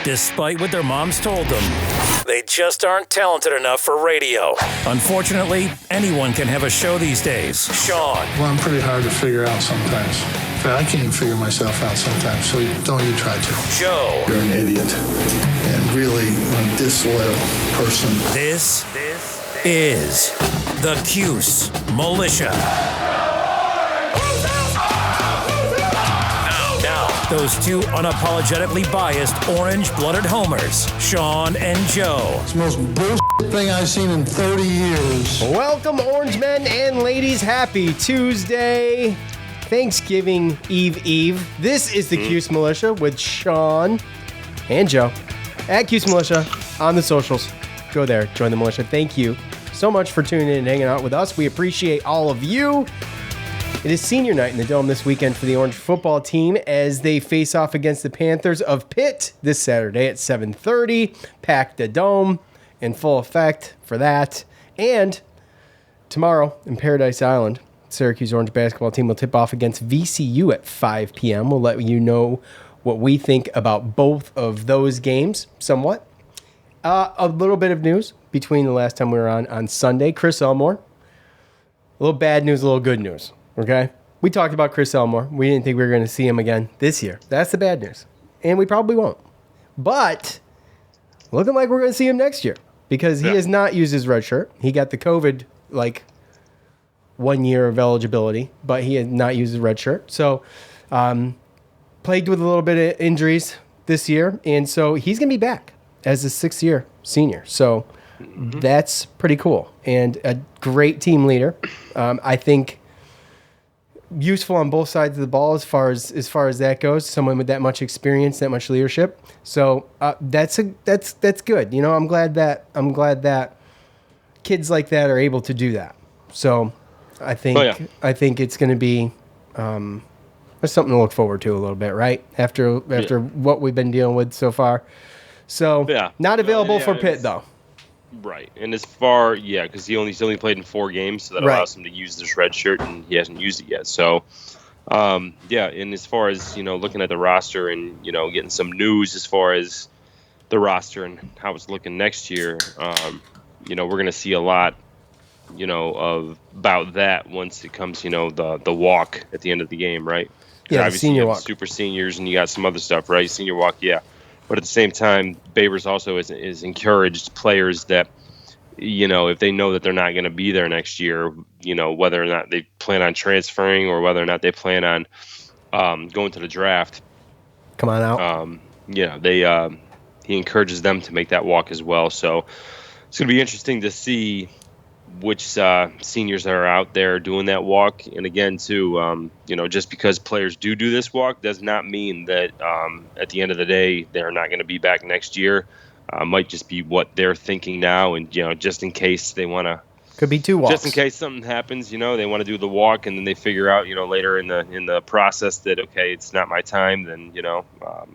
Despite what their moms told them, they just aren't talented enough for radio. Unfortunately, anyone can have a show these days. Sean. Well, I'm pretty hard to figure out sometimes. In fact, I can't even figure myself out sometimes, so don't you try to. Joe. You're an idiot and really a disloyal person. This is the Cuse Militia. Now, those two unapologetically biased, orange-blooded homers, Sean and Joe. It's the most bullshit thing I've seen in 30 years. Welcome, orange men and ladies. Happy Tuesday. Thanksgiving Eve. This is the Cuse Militia with Sean and Joe at Cuse Militia on the socials. Go there, join the militia. Thank you so much for tuning in and hanging out with us. We appreciate all of you. It is senior night in the Dome this weekend for the Orange football team as they face off against the Panthers of Pitt this Saturday at 7:30. Pack the Dome in full effect for that. And tomorrow in Paradise Island, Syracuse Orange basketball team will tip off against VCU at 5 p.m. We'll let you know what we think about both of those games somewhat. A little bit of news between the last time we were on Sunday. Chris Elmore. A little bad news, a little good news. Okay? We talked about Chris Elmore. We didn't think we were going to see him again this year. That's the bad news. And we probably won't. But looking like we're going to see him next year because he has not used his red shirt. He got the COVID, 1 year of eligibility, but he had not used his red shirt. So, plagued with a little bit of injuries this year. And so he's going to be back as a sixth-year senior. So that's pretty cool. And a great team leader. I think useful on both sides of the ball as far as that goes. Someone with that much experience, that much leadership. So that's good. You know, I'm glad that kids like that are able to do that. So I think it's going to be there's something to look forward to a little bit, right? After what we've been dealing with so far. So not available for Pitt though. Right, and as far because he's only played in 4 games, so that allows him to use this red shirt, and he hasn't used it yet. So, and as far as looking at the roster and getting some news as far as the roster and how it's looking next year, we're going to see a lot, about that once it comes, the walk at the end of the game, right? Yeah, the senior walk, super seniors, and you got some other stuff, right? Senior walk, yeah. But at the same time, Babers also is encouraged players that, if they know that they're not going to be there next year, whether or not they plan on transferring or whether or not they plan on going to the draft. Come on out. He encourages them to make that walk as well. So it's going to be interesting to see which seniors are out there doing that walk. And again, too, just because players do this walk does not mean that at the end of the day, they're not going to be back next year. Might just be what they're thinking now. And, just in case they want to. Could be 2 walks. Just in case something happens, they want to do the walk and then they figure out, later in the process that, okay, it's not my time. Then,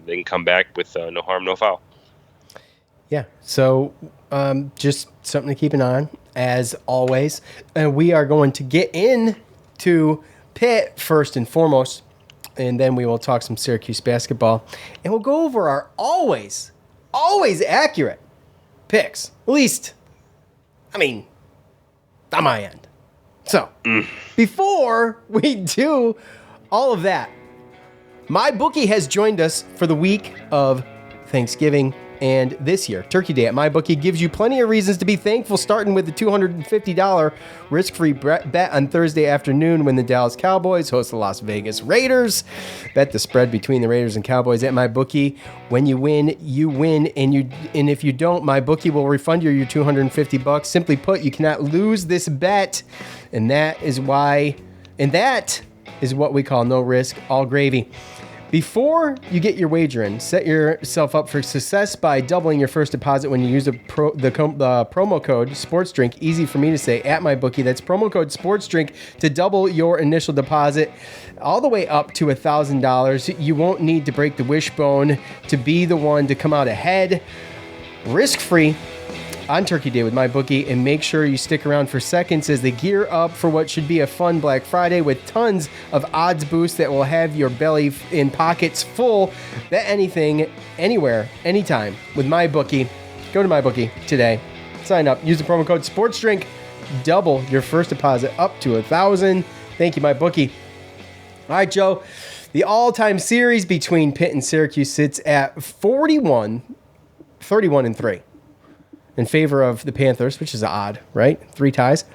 they can come back with no harm, no foul. Yeah. So just something to keep an eye on. As always, and we are going to get into Pitt first and foremost, and then we will talk some Syracuse basketball, and we'll go over our always accurate picks, at least, on my end. So, before we do all of that, my bookie has joined us for the week of Thanksgiving. And this year, Turkey Day at MyBookie gives you plenty of reasons to be thankful, starting with the $250 risk-free bet on Thursday afternoon when the Dallas Cowboys host the Las Vegas Raiders. Bet the spread between the Raiders and Cowboys at MyBookie. When you win, you win, and if you don't, MyBookie will refund you your $250. Simply put, you cannot lose this bet, and that is what we call no risk, all gravy. Before you get your wager in, set yourself up for success by doubling your first deposit when you use the promo code SPORTSDRINK. Easy for me to say at MyBookie. That's promo code SPORTSDRINK to double your initial deposit all the way up to $1,000. You won't need to break the wishbone to be the one to come out ahead. Risk-free. on Turkey Day with MyBookie, and make sure you stick around for seconds as they gear up for what should be a fun Black Friday with tons of odds boosts that will have your belly and pockets full. Bet anything, anywhere, anytime with MyBookie. Go to MyBookie today. Sign up. Use the promo code SPORTSDRINK. Double your first deposit up to $1,000. Thank you, MyBookie. All right, Joe. The all-time series between Pitt and Syracuse sits at 31-3 in favor of the Panthers, which is odd, right? 3 ties.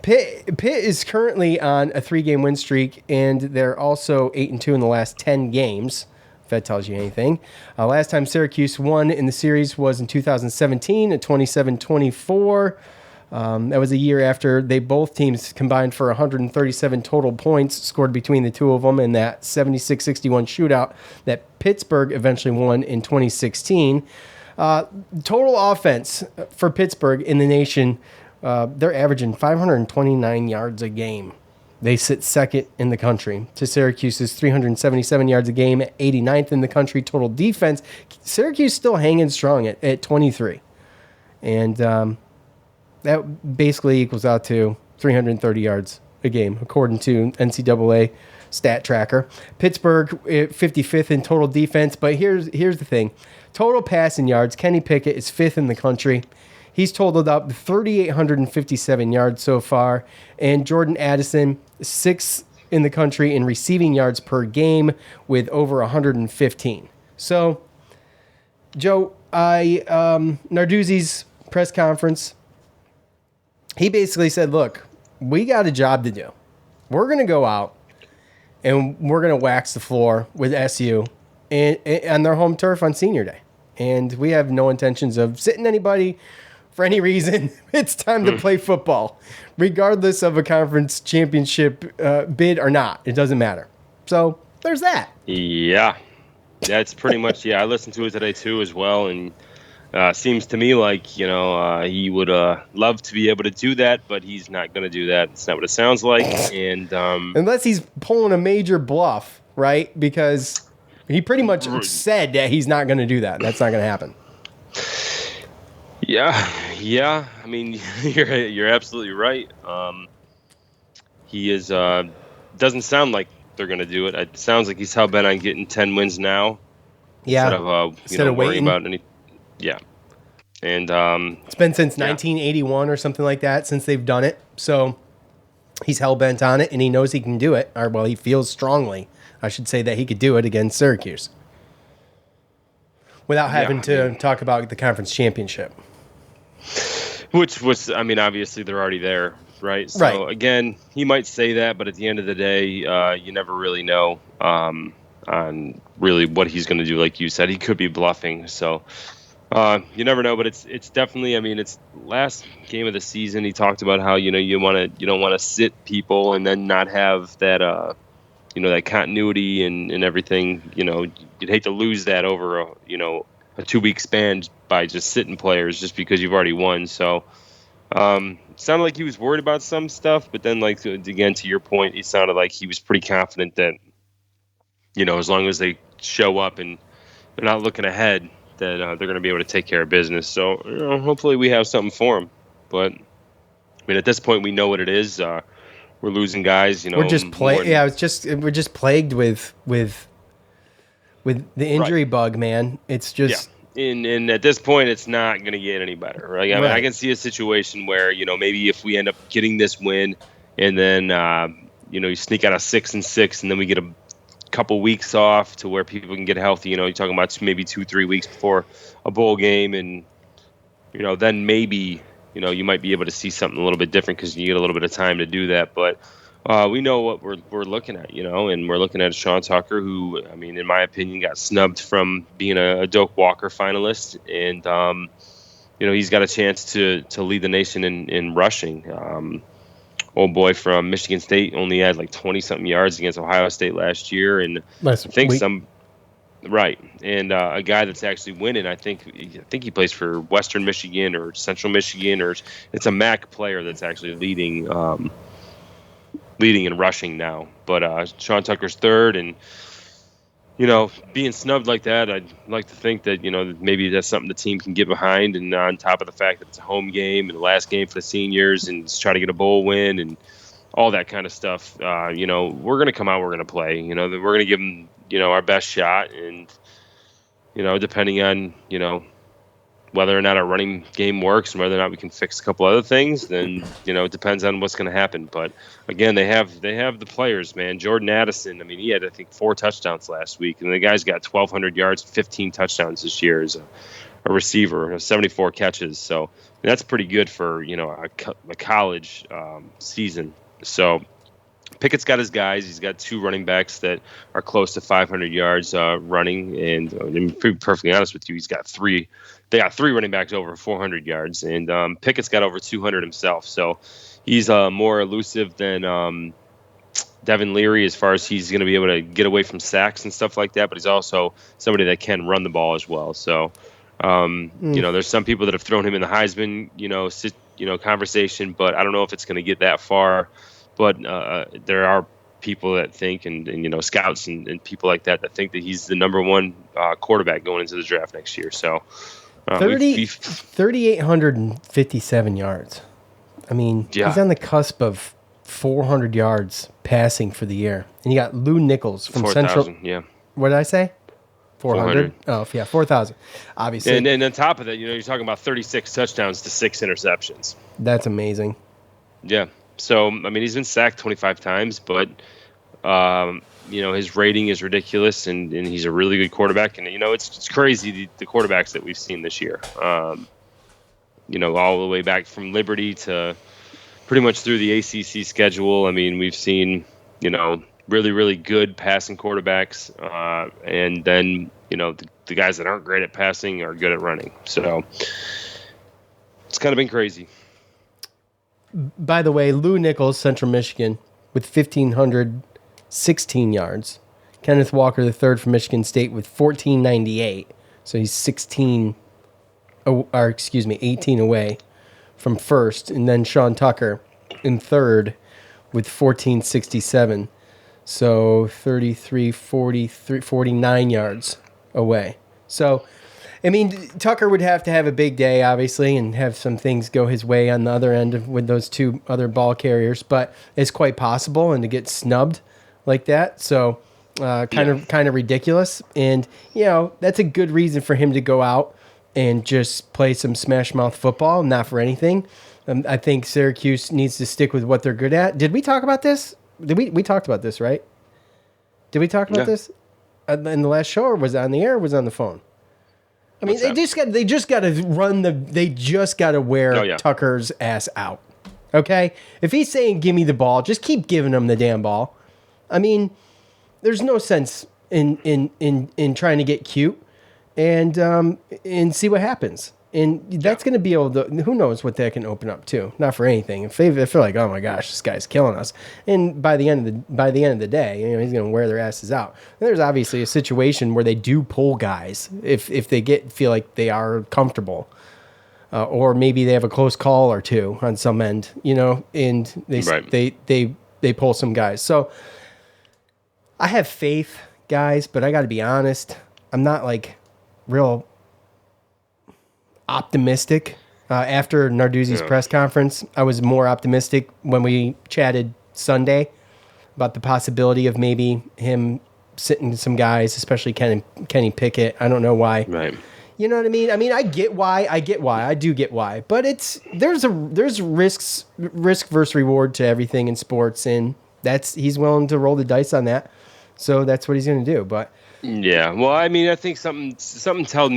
Pitt is currently on a 3-game win streak, and they're also 8-2 in the last 10 games, if that tells you anything. Last time Syracuse won in the series was in 2017 at 27-24. That was a year after both teams combined for 137 total points scored between the two of them in that 76-61 shootout that Pittsburgh eventually won in 2016. Total offense for Pittsburgh in the nation, they're averaging 529 yards a game. They sit second in the country to Syracuse's 377 yards a game, 89th in the country. Total defense, Syracuse still hanging strong at 23. And that basically equals out to 330 yards a game, according to NCAA stat tracker. Pittsburgh 55th in total defense, but here's the thing. Total passing yards, Kenny Pickett is 5th in the country. He's totaled up 3,857 yards so far, and Jordan Addison 6th in the country in receiving yards per game with over 115. So, Joe, Narduzzi's press conference, he basically said, look, we got a job to do. We're going to go out and we're going to wax the floor with SU on their home turf on Senior Day. And we have no intentions of sitting anybody for any reason. It's time to play football, regardless of a conference championship bid or not. It doesn't matter. So there's that. Yeah, that's pretty much, I listened to it today too as well. And seems to me like, he would love to be able to do that, but he's not going to do that. It's not what it sounds like. And unless he's pulling a major bluff, right? Because he pretty much said that he's not going to do that. That's not going to happen. Yeah. I mean, you're absolutely right. He is doesn't sound like they're going to do it. It sounds like he's hell bent on getting 10 wins now. Yeah. Instead of worrying about any. Yeah. And it's been since 1981 or something like that since they've done it. So he's hell bent on it, and he knows he can do it. Or, well, he feels strongly, I should say, that he could do it against Syracuse without having to talk about the conference championship. Which was, obviously they're already there, right? So, again, he might say that, but at the end of the day, you never really know on really what he's going to do. Like you said, he could be bluffing. So, you never know, but it's definitely, it's last game of the season. He talked about how, you don't want to sit people and then not have that, that continuity and everything. You'd hate to lose that over a 2-week span by just sitting players just because you've already won. So, it sounded like he was worried about some stuff, but then, again, to your point, it sounded like he was pretty confident that, as long as they show up and they're not looking ahead, that they're going to be able to take care of business. So, hopefully we have something for him. But, at this point, we know what it is. We're losing guys, We're just we're just plagued with the injury bug, man. It's just. Yeah. And at this point, it's not going to get any better. Right? I can see a situation where, maybe if we end up getting this win and then, you sneak out a 6-6 and then we get a couple weeks off to where people can get healthy. You're talking about maybe 2-3 weeks before a bowl game, and then maybe you might be able to see something a little bit different because you get a little bit of time to do that. But we know what we're looking at, and we're looking at Sean Tucker, who in my opinion got snubbed from being a Doak Walker finalist, and he's got a chance to lead the nation in rushing. Old boy from Michigan State only had 20-something yards against Ohio State last year, and a guy that's actually winning. I think he plays for Western Michigan or Central Michigan, or it's a MAC player that's actually leading in rushing now. But Sean Tucker's third, and being snubbed like that, I'd like to think that, maybe that's something the team can get behind. And on top of the fact that it's a home game and the last game for the seniors and just try to get a bowl win and all that kind of stuff, we're going to come out, we're going to play. We're going to give them, our best shot. And, depending on, whether or not our running game works and whether or not we can fix a couple other things, then, it depends on what's going to happen. But again, they have the players, man. Jordan Addison, I mean, he had, I think, 4 touchdowns last week, and the guy's got 1,200 yards, 15 touchdowns this year as a receiver, 74 catches. So that's pretty good for, a college season. So Pickett's got his guys. He's got 2 running backs that are close to 500 yards running. And to be perfectly honest with you, he's got 3. They got 3 running backs over 400 yards, and Pickett's got over 200 himself. So he's more elusive than Devin Leary as far as he's going to be able to get away from sacks and stuff like that. But he's also somebody that can run the ball as well. So there's some people that have thrown him in the Heisman conversation, but I don't know if it's going to get that far. But there are people that think, and scouts and people like that think that he's the number 1 quarterback going into the draft next year. So 3,857 yards. I mean, he's on the cusp of 400 yards passing for the year. And you got Lou Nichols from 4, Central. Yeah. What did I say? 400? Oh, yeah, 4,000. Obviously. And on top of that, you're talking about 36 touchdowns to 6 interceptions. That's amazing. Yeah. So, I mean, he's been sacked 25 times, but, his rating is ridiculous, and he's a really good quarterback. And, it's crazy, the quarterbacks that we've seen this year, all the way back from Liberty to pretty much through the ACC schedule. I mean, we've seen, really, really good passing quarterbacks. And then, the guys that aren't great at passing are good at running. So it's kind of been crazy. By the way, Lou Nichols, Central Michigan, with 1,516 yards. Kenneth Walker III from Michigan State with 1,498. So he's 18 away from first. And then Sean Tucker in third with 1,467. So 49 yards away. So, I mean, Tucker would have to have a big day, obviously, and have some things go his way on the other end with those 2 other ball carriers. But it's quite possible, and to get snubbed like that, so kind of ridiculous. And that's a good reason for him to go out and just play some smash mouth football, not for anything. I think Syracuse needs to stick with what they're good at. Did we talk about this? We talked about this, right? Did we talk about this in the last show, or was it on the air, or was it on the phone? I mean, they just got to wear Tucker's ass out. Okay? If he's saying give me the ball, just keep giving him the damn ball. I mean, there's no sense in trying to get cute and see what happens. And that's going to be able to, who knows what that can open up to. Not for anything. If they feel like, oh my gosh, this guy's killing us. And by the end of the day, he's going to wear their asses out. And there's obviously a situation where they do pull guys if they feel like they are comfortable. Or maybe they have a close call or 2 on some end, and they pull some guys. So I have faith, guys, but I got to be honest. I'm not like real optimistic. After Narduzzi's press conference, I was more optimistic when we chatted Sunday about the possibility of maybe him sitting some guys, especially Kenny Pickett. I don't know why. Right. You know what I mean? I mean, I get why. I do get why. But there's risk versus reward to everything in sports, and he's willing to roll the dice on that. So that's what he's going to do. But yeah, well, I mean, I think something told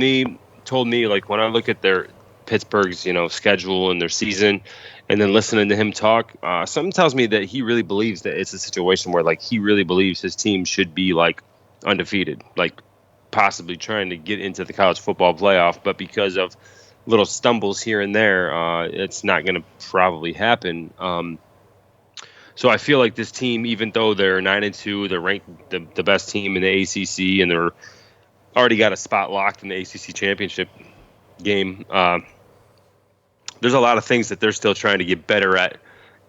me like when I look at their Pittsburgh's schedule and their season, and then listening to him talk, something tells me that he really believes that it's a situation where like he really believes his team should be like undefeated, like possibly trying to get into the college football playoff, but because of little stumbles here and there, it's not going to probably happen. So I feel like this team, even though they're 9-2, they're ranked the best team in the ACC, and they're already got a spot locked in the ACC championship game. There's a lot of things that they're still trying to get better at.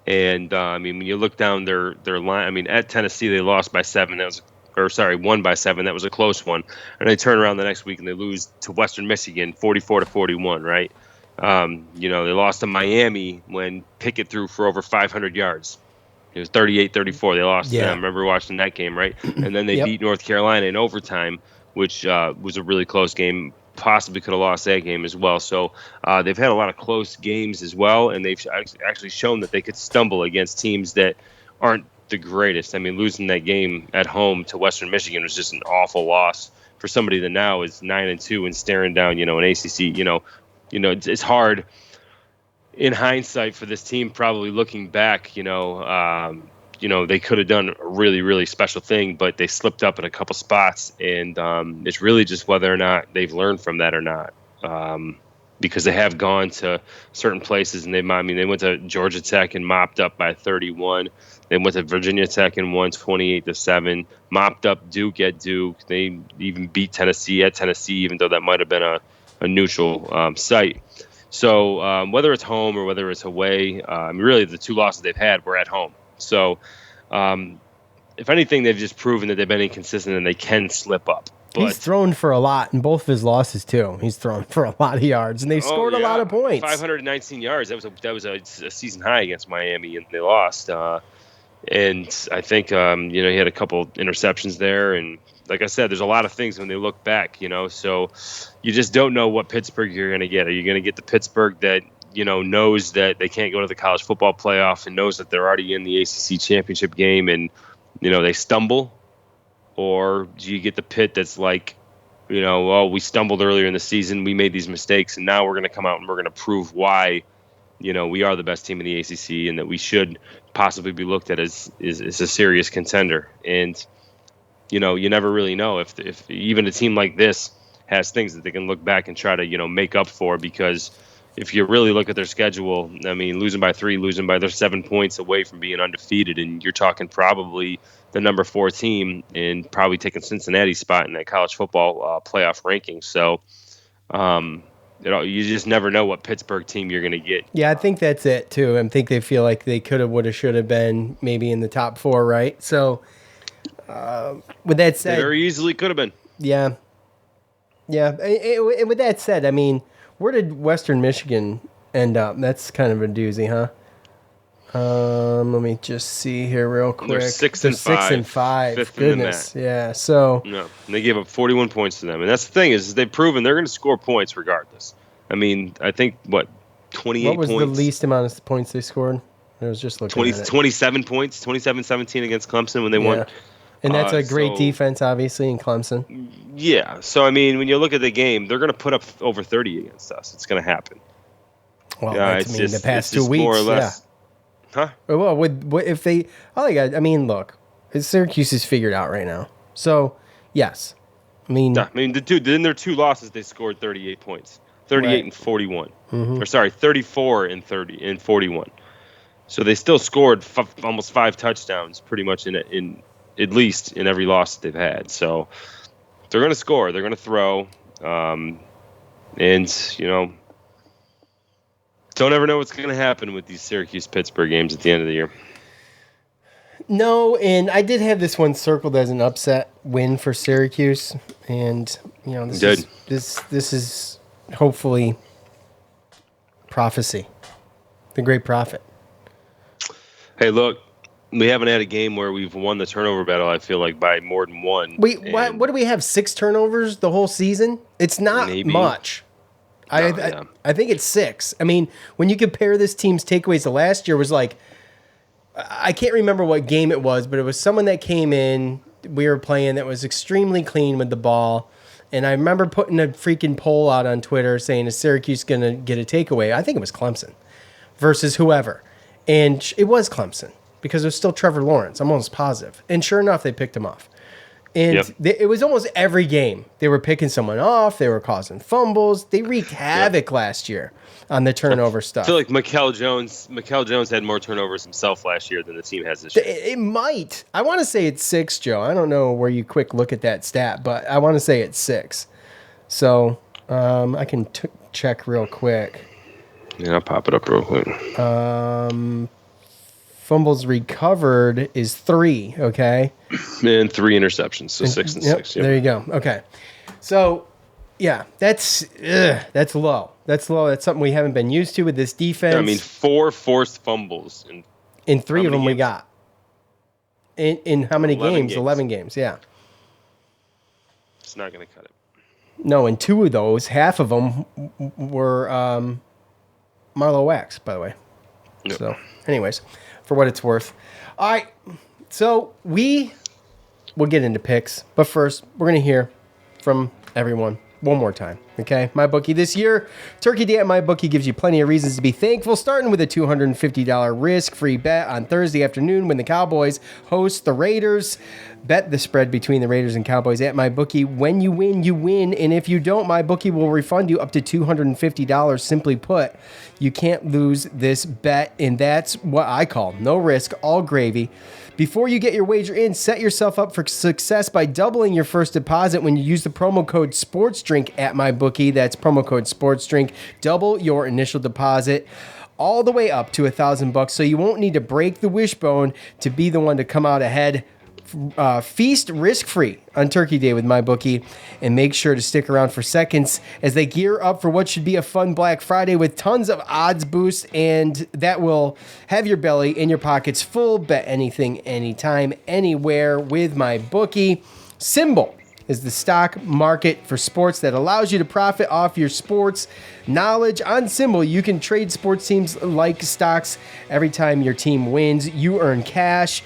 And I mean, when you look down their line, I mean, at Tennessee they lost by 7. That was won by 7. That was a close one. And they turn around the next week and they lose to Western Michigan 44-41, right? They lost to Miami when Pickett threw for over 500 yards. It was 38-34. They lost to them. I remember watching that game, right? And then they beat North Carolina in overtime, which was a really close game. Possibly could have lost that game as well. So they've had a lot of close games as well, and they've actually shown that they could stumble against teams that aren't the greatest. I mean, losing that game at home to Western Michigan was just an awful loss for somebody that now is 9-2 and staring down, an ACC. It's hard in hindsight for this team. Probably looking back, they could have done a really, really special thing, but they slipped up in a couple spots, and it's really just whether or not they've learned from that or not. Because they have gone to certain places, and they went to Georgia Tech and mopped up by 31. They went to Virginia Tech and won 28-7. Mopped up Duke at Duke. They even beat Tennessee at Tennessee, even though that might have been a neutral site. So whether it's home or whether it's away, really the 2 losses they've had were at home. So if anything, they've just proven that they've been inconsistent and they can slip up. But he's thrown for a lot in both of his losses too. He's thrown for a lot of yards, and they scored a lot of points. 519 yards. That was a season high against Miami, and they lost. And I think he had a couple interceptions there, and like I said, there's a lot of things when they look back. So you just don't know what Pittsburgh you're going to get. Are you going to get the Pittsburgh that knows that they can't go to the college football playoff and knows that they're already in the ACC championship game, and they stumble? Or do you get the Pitt that's like, we stumbled earlier in the season, we made these mistakes, and now we're going to come out and we're going to prove why, we are the best team in the ACC and that we should possibly be looked at as a serious contender. And, you never really know if even a team like this has things that they can look back and try to, make up for, because if you really look at their schedule, I mean, losing by 3, they're 7 points away from being undefeated, and you're talking probably the number 4 team and probably taking Cincinnati's spot in that college football playoff ranking. So, you just never know what Pittsburgh team you're going to get. Yeah, I think that's it too. I think they feel like they could have, would have, should have been maybe in the top 4, right? So, with that said, they very easily could have been. Yeah. And with that said, I mean, where did Western Michigan end up? That's kind of a doozy, huh? Let me just see here real quick. They're 6-5. Fifth Goodness. Yeah. So no, they gave up 41 points to them, and that's the thing is they've proven they're going to score points regardless. I mean, I think 28 what was points. the least amount of points they scored? I was just looking at it. 27 points, 27-17 against Clemson when they won. And that's a great defense, obviously, in Clemson. Yeah. So, I mean, when you look at the game, they're going to put up over 30 against us. It's going to happen. Well, the past 2 weeks, more or less. Huh? Well, if they, look, Syracuse is figured out right now. So, yes. In their 2 losses, they scored 38 points. 38 and 41. Mm-hmm. Or sorry, 34 and 30 and 41. So they still scored almost 5 touchdowns pretty much in at least in every loss that they've had. So they're going to score. They're going to throw. And, don't ever know what's going to happen with these Syracuse-Pittsburgh games at the end of the year. No, and I did have this one circled as an upset win for Syracuse. And, this is hopefully prophecy. The great prophet. Hey, look. We haven't had a game where we've won the turnover battle, I feel like, by more than one. Wait, what do we have, 6 turnovers the whole season? It's not much. I think it's 6. I mean, when you compare this team's takeaways to last year, was like, I can't remember what game it was, but it was someone that came in, we were playing, that was extremely clean with the ball. And I remember putting a freaking poll out on Twitter saying, is Syracuse going to get a takeaway? I think it was Clemson versus whoever. And it was Clemson. Because it was still Trevor Lawrence. I'm almost positive. And sure enough, they picked him off. And it was almost every game. They were picking someone off. They were causing fumbles. They wreaked havoc last year on the turnover stuff. I feel like Mikel Jones had more turnovers himself last year than the team has this year. It might. I want to say it's 6, Joe. I don't know where you quick look at that stat, but I want to say it's 6. So I can check real quick. Yeah, I'll pop it up real quick. Fumbles recovered is 3, okay? And 3 interceptions, so 6 and 6. Yep. There you go. Okay. So, yeah, that's low. That's low. That's something we haven't been used to with this defense. I mean, 4 forced fumbles. In 3 of them we got. In how many games? 11 games, yeah. It's not going to cut it. No, in 2 of those, half of them were Marlo Wax, by the way. Yep. So, anyways, for what it's worth. All right, so we'll get into picks, but first, we're going to hear from everyone one more time, okay? MyBookie this year, Turkey Day at MyBookie gives you plenty of reasons to be thankful, starting with a $250 risk-free bet on Thursday afternoon when the Cowboys host the Raiders. Bet the spread between the Raiders and Cowboys at MyBookie. When you win, you win, and if you don't, MyBookie will refund you up to $250. Simply put, you can't lose this bet, and that's what I call no risk, all gravy. Before you get your wager in, set yourself up for success by doubling your first deposit when you use the promo code SPORTSDRINK at MyBookie. That's promo code SPORTSDRINK. Double your initial deposit all the way up to $1,000, so you won't need to break the wishbone to be the one to come out ahead. Feast risk-free on Turkey Day with MyBookie, and make sure to stick around for seconds as they gear up for what should be a fun Black Friday with tons of odds boosts, and that will have your belly and your pockets full. Bet anything, anytime, anywhere with MyBookie. Symbol is the stock market for sports that allows you to profit off your sports knowledge. On Symbol, you can trade sports teams like stocks. Every time your team wins, you earn cash.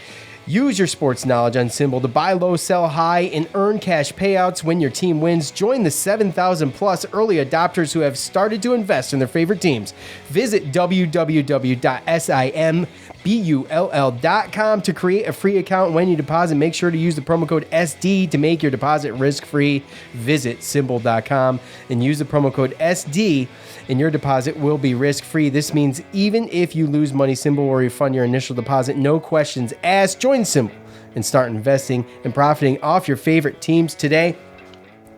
Use your sports knowledge on Symbol to buy low, sell high, and earn cash payouts when your team wins. Join the 7,000 plus early adopters who have started to invest in their favorite teams. Visit www.simbull.com to create a free account. When you deposit, make sure to use the promo code SD to make your deposit risk-free. Visit Symbol.com and use the promo code SD, and your deposit will be risk-free. This means even if you lose money, Symbol will refund your initial deposit. No questions asked. Join Symbol and start investing and profiting off your favorite teams today.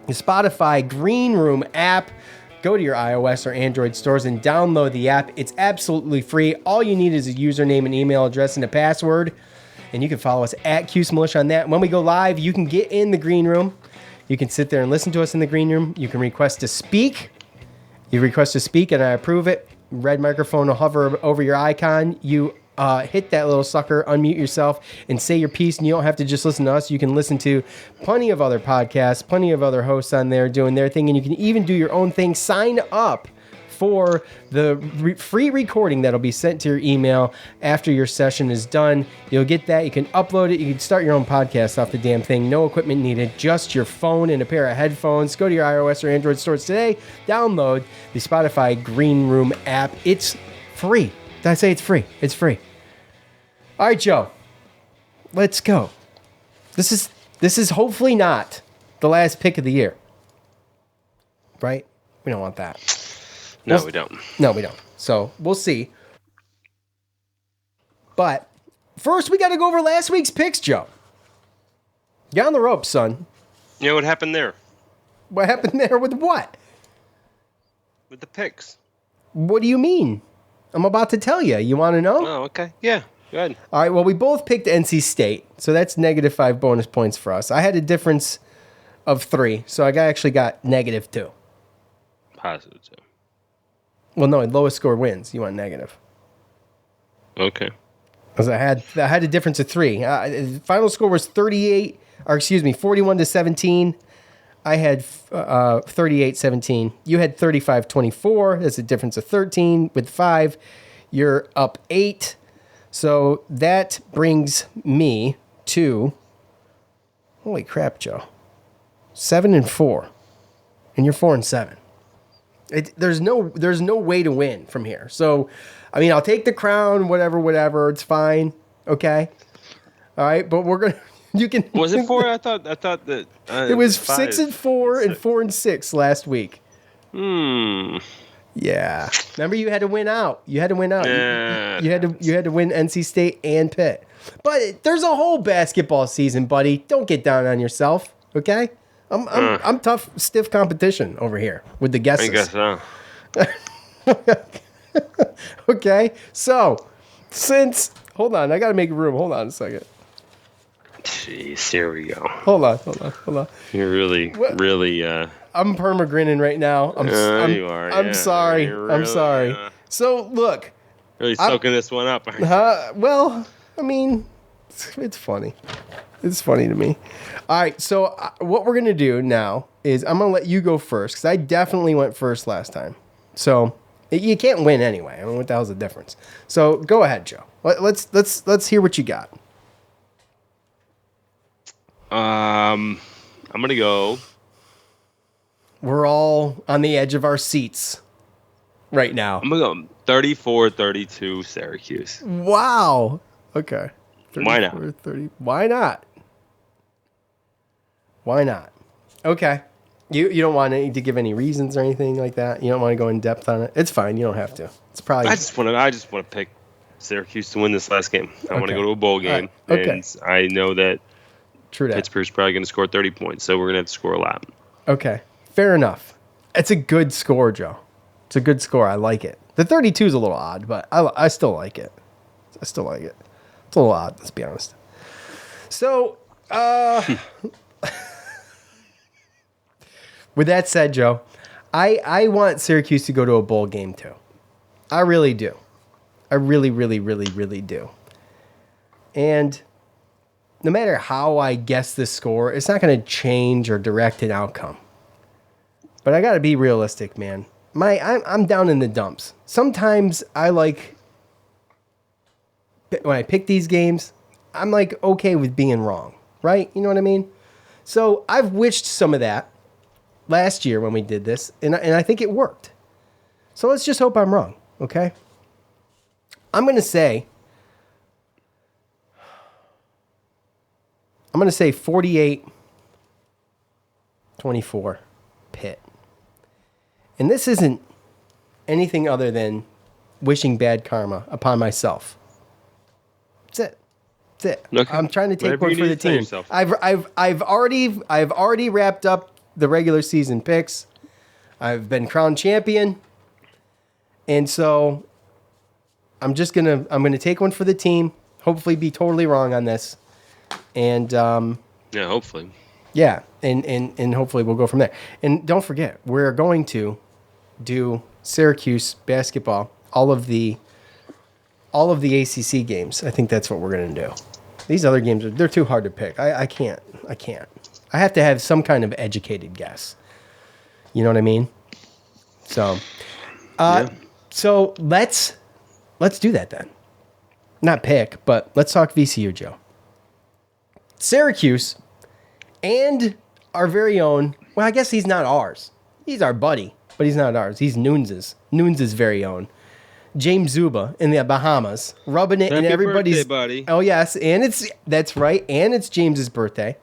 The Spotify Green Room app. Go to your iOS or Android stores and download the app. It's absolutely free. All you need is a username and email address and a password. And you can follow us at Cuse Militia on that. When we go live, you can get in the green room. You can sit there and listen to us in the green room. You can request to speak. You request to speak and I approve it. Red microphone will hover over your icon. You hit that little sucker, unmute yourself, and say your piece. And you don't have to just listen to us. You can listen to plenty of other podcasts, plenty of other hosts on there doing their thing. And you can even do your own thing. Sign up for the free recording that'll be sent to your email after your session is done. You'll get that. You can upload it. You can start your own podcast off the damn thing. No equipment needed. Just your phone and a pair of headphones. Go to your iOS or Android stores today. Download the Spotify Green Room app. It's free. Did I say it's free? It's free. All right, Joe. Let's go. This is hopefully not the last pick of the year. Right? We don't want that. No, we don't. No, we don't. So we'll see. But first, we got to go over last week's picks, Joe. Get on the rope, son. You know what happened there? What happened there with what? With the picks. What do you mean? I'm about to tell you. You want to know? Oh, okay. Yeah, go ahead. All right, well, we both picked NC State, so that's -5 bonus points for us. I had a difference of 3, so I actually got -2. Positive 2. Well, no, lowest score wins. You want negative. Okay. Because I had a difference of 3. The final score was 41-17. I had 38-17. You had 35-24. That's a difference of 13. With 5, you're up 8. So that brings me to, holy crap, Joe, 7-4, and you're 4-7. There's no way to win from here. So, I mean, I'll take the crown, whatever. It's fine. Okay. All right, but we're gonna. You can. Was it 4? I thought that it was 6-4 and 4-6 last week. Yeah. Remember, you had to win out. You had to win out. You had to win NC State and Pitt. But there's a whole basketball season, buddy. Don't get down on yourself. Okay. I'm tough, stiff competition over here with the guesses. I guess so. Okay, so since Hold on. I got to make room. Hold on a second. Jeez, here we go. Hold on. You're really. I'm perma-grinning right now. You are. I'm sorry. Really, I'm sorry. So, look. Really soaking this one up, aren't you? Well, I mean, it's funny. It's funny to me. All right, so what we're going to do now is I'm going to let you go first because I definitely went first last time. So you can't win anyway. I mean, what the hell's the difference? So go ahead, Joe. Let's hear what you got. I'm going to go. We're all on the edge of our seats right now. I'm going to go 34-32 Syracuse. Wow. Okay. Why not? 30. Why not? Why not? Okay. You don't want to give any reasons or anything like that. You don't want to go in depth on it. It's fine. You don't have to. It's probably. I just want to pick Syracuse to win this last game. I want to go to a bowl game, Okay. and I know that True that. Pittsburgh's probably going to score 30 points, so we're going to have to score a lot. Okay. Fair enough. It's a good score, Joe. It's a good score. I like it. The 32 is a little odd, but I still like it. It's a little odd, let's be honest. So, with that said, Joe, I want Syracuse to go to a bowl game too. I really do. I really, really, really, really do. And no matter how I guess this score, it's not going to change or direct an outcome. But I got to be realistic, man. I'm down in the dumps. Sometimes I like, when I pick these games, I'm like okay with being wrong, right? You know what I mean? So I've wished some of that last year when we did this, and I think it worked. So let's just hope I'm wrong, okay? I'm going to say 48-24 Pitt. And this isn't anything other than wishing bad karma upon myself. That's it. Okay. I'm trying to take Whatever one you for the need to tell team. yourself. I've already wrapped up the regular season picks. I've been crowned champion. And so I'm gonna take one for the team, hopefully be totally wrong on this. And Yeah, hopefully. yeah, and hopefully we'll go from there. And don't forget, we're going to do Syracuse basketball, all of the ACC games. I think that's what we're going to do. These other games, they're too hard to pick. I can't. I have to have some kind of educated guess. You know what I mean? So, so let's do that then. Not pick, but let's talk VCU, Joe. Syracuse and our very own, well, I guess he's not ours. He's our buddy, but he's not ours. He's Nunes' very own. James Zuba in the Bahamas, rubbing it in everybody's birthday, buddy. Oh yes, and that's right, and it's James's birthday.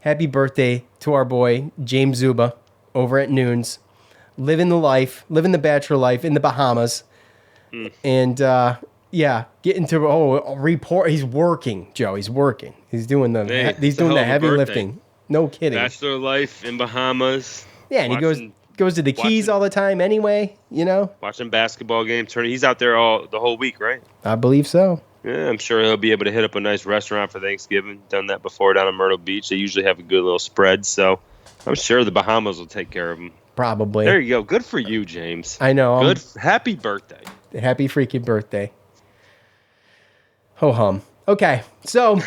Happy birthday to our boy James Zuba over at Nunes, living the bachelor life in the Bahamas, and getting to report. He's working, Joe. He's working. He's doing the heavy lifting. No kidding. Bachelor life in Bahamas. Yeah, and he goes to the Keys all the time anyway, you know? Watching basketball games. He's out there the whole week, right? I believe so. Yeah, I'm sure he'll be able to hit up a nice restaurant for Thanksgiving. Done that before down in Myrtle Beach. They usually have a good little spread, so I'm sure the Bahamas will take care of him. Probably. There you go. Good for you, James. I know. Good. Happy birthday. Happy freaking birthday. Ho hum. Okay, so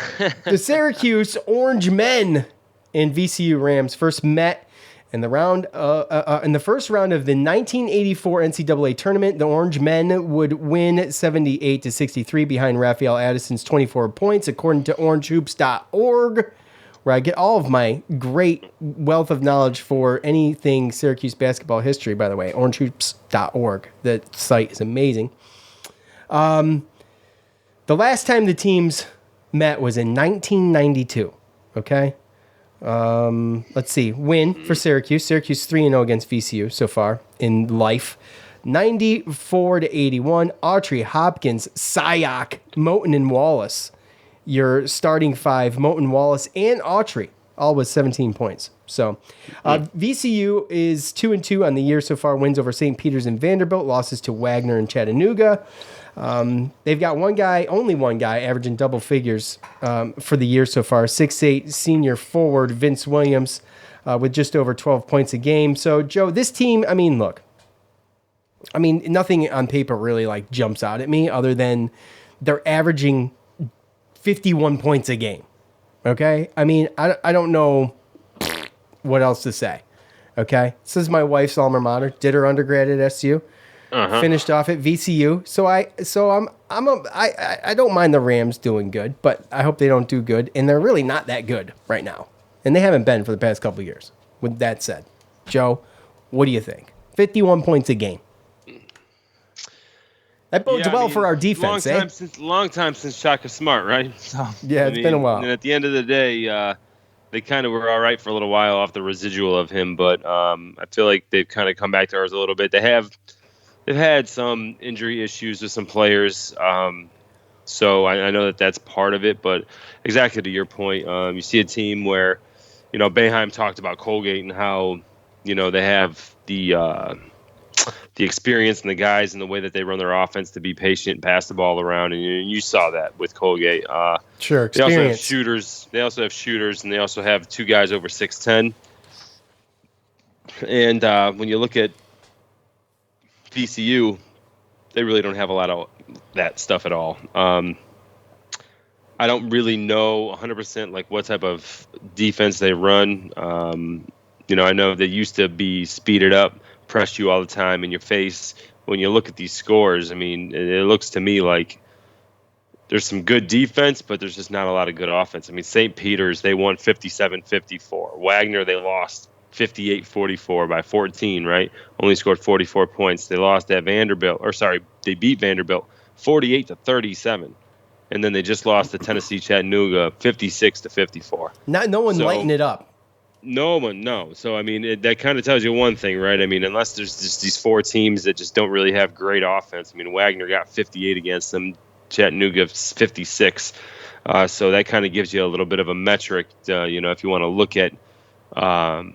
the Syracuse Orange Men and VCU Rams first met in the first round of the 1984 NCAA tournament. The Orange Men would win 78-63 behind Raphael Addison's 24 points, according to orangehoops.org, where I get all of my great wealth of knowledge for anything Syracuse basketball history, by the way. Orangehoops.org. The site is amazing. The last time the teams met was in 1992. Okay. Let's see. Win for Syracuse. Syracuse 3-0 against VCU so far in life. 94-81. Autry, Hopkins, Syock, Moten, and Wallace. Your starting five, Moten, Wallace, and Autry, all with 17 points. So VCU is 2-2 on the year so far. Wins over St. Peter's and Vanderbilt. Losses to Wagner and Chattanooga. They've got only one guy averaging double figures for the year so far. 6'8" senior forward Vince Williams with just over 12 points a game. So, Joe, this team, look, nothing on paper really like jumps out at me other than they're averaging 51 points a game. Okay? I don't know what else to say. Okay? This is my wife's alma mater. Did her undergrad at SU. Finished off at VCU. So I don't mind the Rams doing good, but I hope they don't do good. And they're really not that good right now. And they haven't been for the past couple of years. With that said, Joe, what do you think? 51 points a game. That bodes well for our defense, long time since Shaka Smart, right? So, yeah, it's been a while. And at the end of the day, they kind of were all right for a little while off the residual of him, but I feel like they've kind of come back to ours a little bit. They've had some injury issues with some players, so I know that that's part of it. But exactly to your point, you see a team where, Boeheim talked about Colgate and how, they have the experience and the guys and the way that they run their offense to be patient and pass the ball around, and you saw that with Colgate. Sure, experience. They also have shooters. And they also have two guys over 6'10". And when you look at VCU, they really don't have a lot of that stuff at all. I don't really know 100% like what type of defense they run. I know they used to be speeded up, press you all the time in your face. When you look at these scores, it looks to me like there's some good defense, but there's just not a lot of good offense. St. Peter's, they won 57-54. Wagner, they lost 58-44 by 14, right? Only scored 44 points. They lost at they beat Vanderbilt 48-37. And then they just lost to Tennessee Chattanooga 56-54. No one lighting it up. No one, no. So, that kind of tells you one thing, right? Unless there's just these four teams that just don't really have great offense. Wagner got 58 against them. Chattanooga 56. So that kind of gives you a little bit of a metric, if you want to look at, our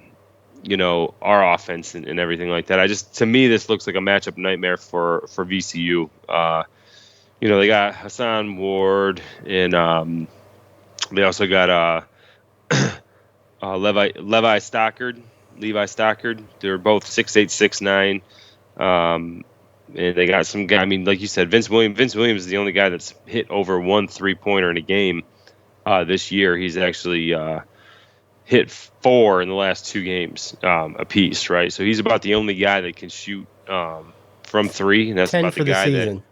offense and everything like that. To me, this looks like a matchup nightmare for VCU. They got Hassan Ward, and they also got Levi Stockard. They're both 6'8", 6'9". And they got some guy. Like you said, Vince Williams. Vince Williams is the only guy that's hit over 1 3-pointer in a game this year. He's actually hit 4 in the last 2 games apiece, right? So he's about the only guy that can shoot from 3, and that's 10 about for the guy season. that.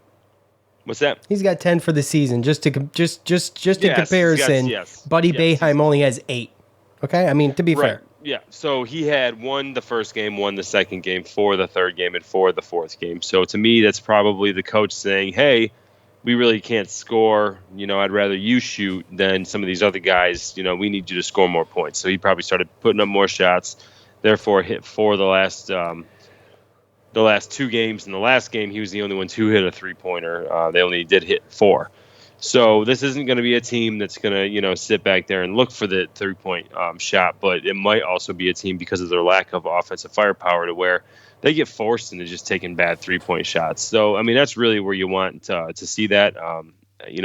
What's that? He's got 10 for the season. Just in comparison, Buddy Boeheim only has 8. Okay, to be fair. Yeah, so he had 1 the first game, 1 the second game, 4 the third game, and 4 the fourth game. So to me, that's probably the coach saying, hey, we really can't score. I'd rather you shoot than some of these other guys. We need you to score more points. So he probably started putting up more shots, therefore hit 4 the last 2 games. In the last game, he was the only one to hit a 3-pointer. They only did hit 4. So this isn't going to be a team that's going to, sit back there and look for the 3-point shot, but it might also be a team because of their lack of offensive firepower to where they get forced into just taking bad 3-point shots. So, that's really where you want to see that. When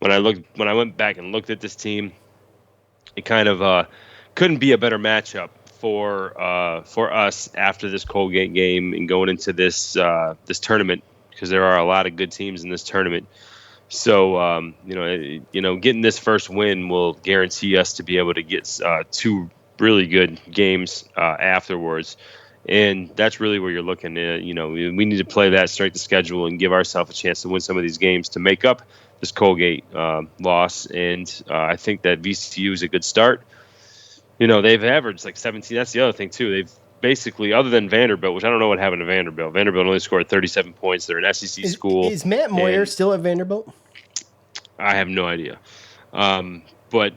I went back and looked at this team, it kind of couldn't be a better matchup for us after this Colgate game and going into this tournament, because there are a lot of good teams in this tournament. So, getting this first win will guarantee us to be able to get 2 really good games afterwards. And that's really where you're looking at. We need to play that strength of schedule and give ourselves a chance to win some of these games to make up this Colgate loss. And I think that VCU is a good start. They've averaged like 17. That's the other thing, too. They've basically, other than Vanderbilt, which I don't know what happened to Vanderbilt. Vanderbilt only scored 37 points. They're an SEC school. Is Matt Moyer still at Vanderbilt? I have no idea. But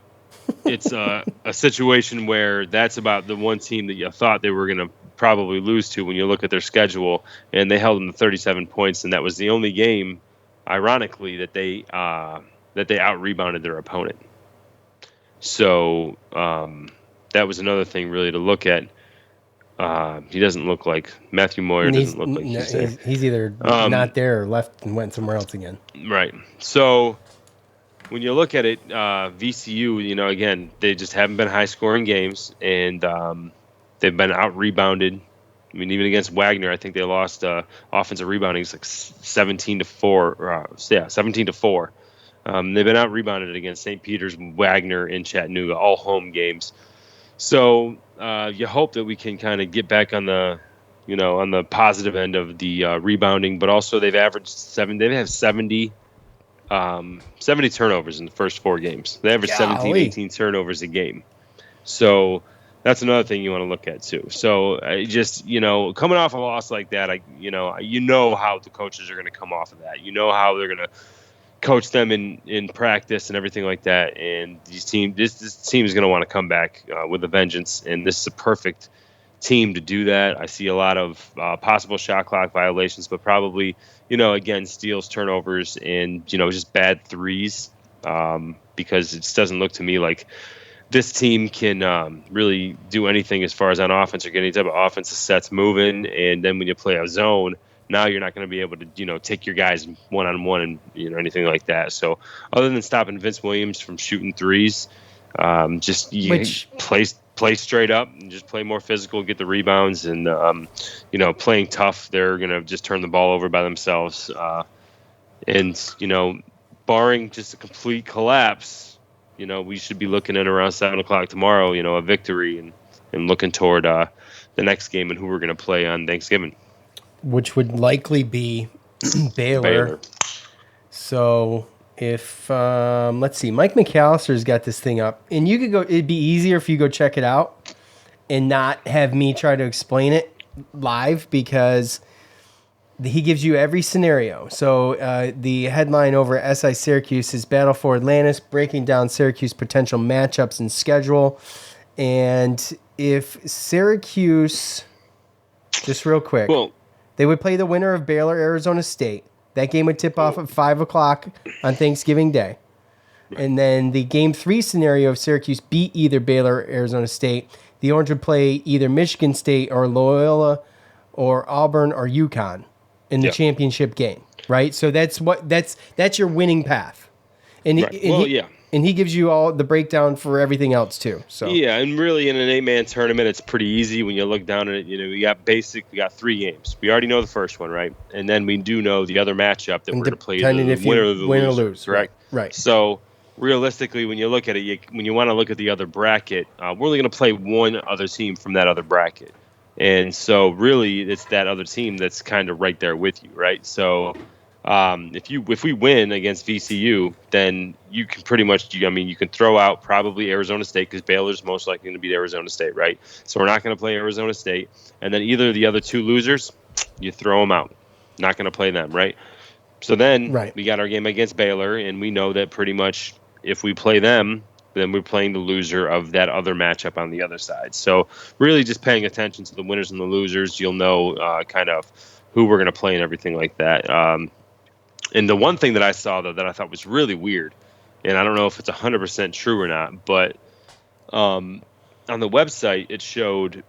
it's a situation where that's about the one team that you thought they were going to probably lose to when you look at their schedule, and they held them to 37 points, and that was the only game, ironically, that they out-rebounded their opponent. So that was another thing really to look at. He doesn't look like Matthew Moyer. Doesn't look like he's there. He's either not there or left and went somewhere else again. Right. So when you look at it, VCU, again, they just haven't been high-scoring games, and they've been out-rebounded. I mean, even against Wagner, I think they lost offensive rebounding. It's like 17-4. 17-4. They've been out-rebounded against St. Peter's, Wagner, and Chattanooga, all home games. So you hope that we can kind of get back on the, on the positive end of the rebounding, but also they've averaged 70 turnovers in the first 4 games. They average 17, 18 turnovers a game. So that's another thing you want to look at too. So just, coming off a loss like that, how the coaches are going to come off of that. How they're going to coach them in practice and everything like that. And this team is going to want to come back with a vengeance. And this is a perfect team to do that. I see a lot of possible shot clock violations, but probably, again, steals, turnovers, and, just bad threes, because it just doesn't look to me like this team can really do anything as far as on offense or get any type of offensive sets moving. And then when you play a zone, now you're not going to be able to, take your guys one-on-one and, anything like that. So other than stopping Vince Williams from shooting threes, play straight up and just play more physical, get the rebounds, and, playing tough. They're going to just turn the ball over by themselves. Barring just a complete collapse, we should be looking at around 7 o'clock tomorrow, a victory and looking toward the next game and who we're going to play on Thanksgiving. Which would likely be Baylor. So if, let's see, Mike McAllister's got this thing up. And you could go, it'd be easier if you go check it out and not have me try to explain it live, because he gives you every scenario. So the headline over at SI Syracuse is Battle for Atlantis, breaking down Syracuse potential matchups and schedule. And if Syracuse, just real quick, they would play the winner of Baylor, Arizona State. That game would tip off at 5 o'clock on Thanksgiving Day. And then the Game 3 scenario of Syracuse beat either Baylor or Arizona State. The Orange would play either Michigan State or Loyola or Auburn or UConn in the championship game, right? So that's your winning path. And And he gives you all the breakdown for everything else too. So yeah, and really in an 8-man tournament, it's pretty easy when you look down at it. We got 3 games. We already know the first one, right? And then we do know the other matchup that we're going to play. The winner of the win or lose, correct? Right. So realistically, when you look at it, when you want to look at the other bracket, we're only going to play one other team from that other bracket, and so really it's that other team that's kind of right there with you, right? So. If we win against VCU, then you can pretty much, you can throw out probably Arizona State, because Baylor's most likely going to beat Arizona State, right? So we're not going to play Arizona State. And then either of the other 2 losers, you throw them out. Not going to play them, right? So then we got our game against Baylor, and we know that pretty much if we play them, then we're playing the loser of that other matchup on the other side. So really just paying attention to the winners and the losers, you'll know kind of who we're going to play and everything like that. And the one thing that I saw, though, that I thought was really weird, and I don't know if it's 100% true or not, but on the website it showed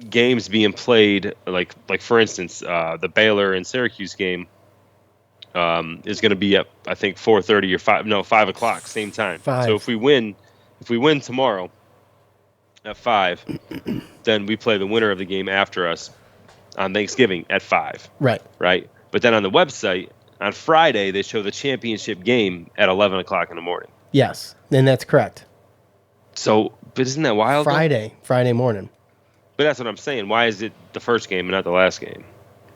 games being played, like for instance, the Baylor and Syracuse game is going to be at, I think, 4:30 or 5 o'clock, same time. 5. So if we win tomorrow at 5, then we play the winner of the game after us on Thanksgiving at 5. Right. But then on the website, on Friday, they show the championship game at 11 o'clock in the morning. Yes, and that's correct. So, but isn't that wild? Friday morning. But that's what I'm saying. Why is it the first game and not the last game?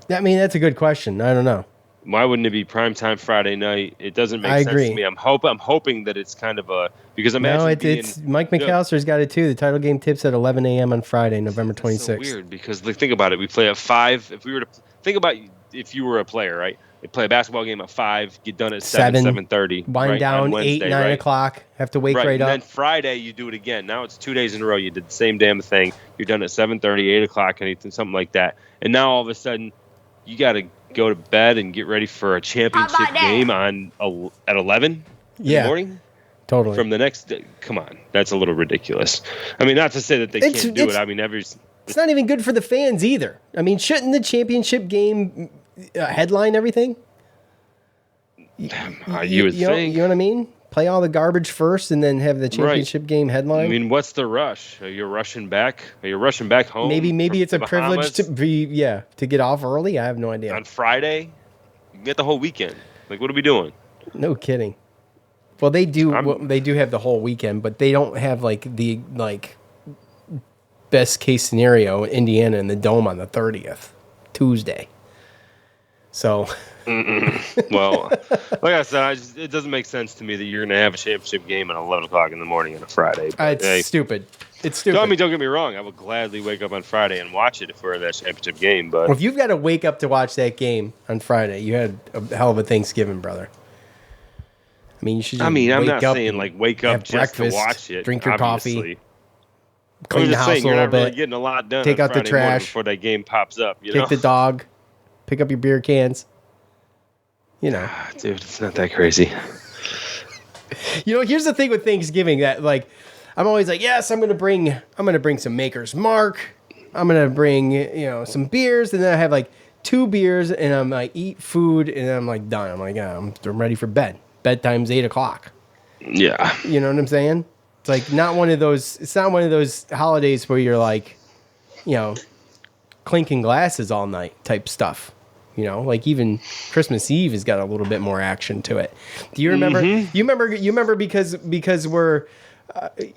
I mean, that's a good question. I don't know. Why wouldn't it be primetime Friday night? It doesn't make sense to me. I'm hoping that it's kind of a, because it's Mike McAllister's got it too. The title game tips at 11 a.m. on Friday, November 26th. That's so weird, because think about it. We play at 5. If we were to think about, if you were a player, right? They play a basketball game at 5, get done at 7:30. Wind down Wednesday, 8, 9 o'clock. Have to wake right up. And then Friday, you do it again. Now it's 2 days in a row. You did the same damn thing. You're done at 7:30, 8 o'clock, anything, something like that. And now all of a sudden, you got to go to bed and get ready for a championship game at 11 in the morning? Totally. From the next day. Come on. That's a little ridiculous. I mean, not to say that they can't do it. I mean, It's not even good for the fans either. I mean, shouldn't the championship game headline everything? You would think. You know what I mean? Play all the garbage first and then have the championship game headline. I mean, what's the rush? Are you rushing back? Are you rushing back home? Maybe it's a privilege Bahamas to get off early. I have no idea. on Friday. You get the whole weekend. Like, what are we doing? No kidding. Well, they do have the whole weekend, but they don't have the best case scenario Indiana in the Dome on the 30th, Tuesday. So, well, like I said, it doesn't make sense to me that you're going to have a championship game at 11 o'clock in the morning on a Friday. But, it's stupid. It's stupid. Don't get me wrong. I would gladly wake up on Friday and watch it if we're in that championship game. But well, if you've got to wake up to watch that game on Friday, you had a hell of a Thanksgiving, brother. I mean, you should. I'm not saying wake up just to watch it. Drink your obviously. coffee, clean the house a little bit, really getting a lot done. take out the trash before that game pops up. Take the dog, pick up your beer cans. Dude, it's not that crazy. Here's the thing with Thanksgiving that I'm always like, yes, I'm gonna bring some Maker's Mark. I'm gonna bring some beers, and then I have 2 beers, and I'm eat food, and I'm done. I'm I'm ready for bed. Bedtime's 8 o'clock. Yeah. You know what I'm saying? It's not one of those. It's not one of those holidays where you're clinking glasses all night type stuff. Even Christmas Eve has got a little bit more action to it. Do you remember? Mm-hmm. You remember because we're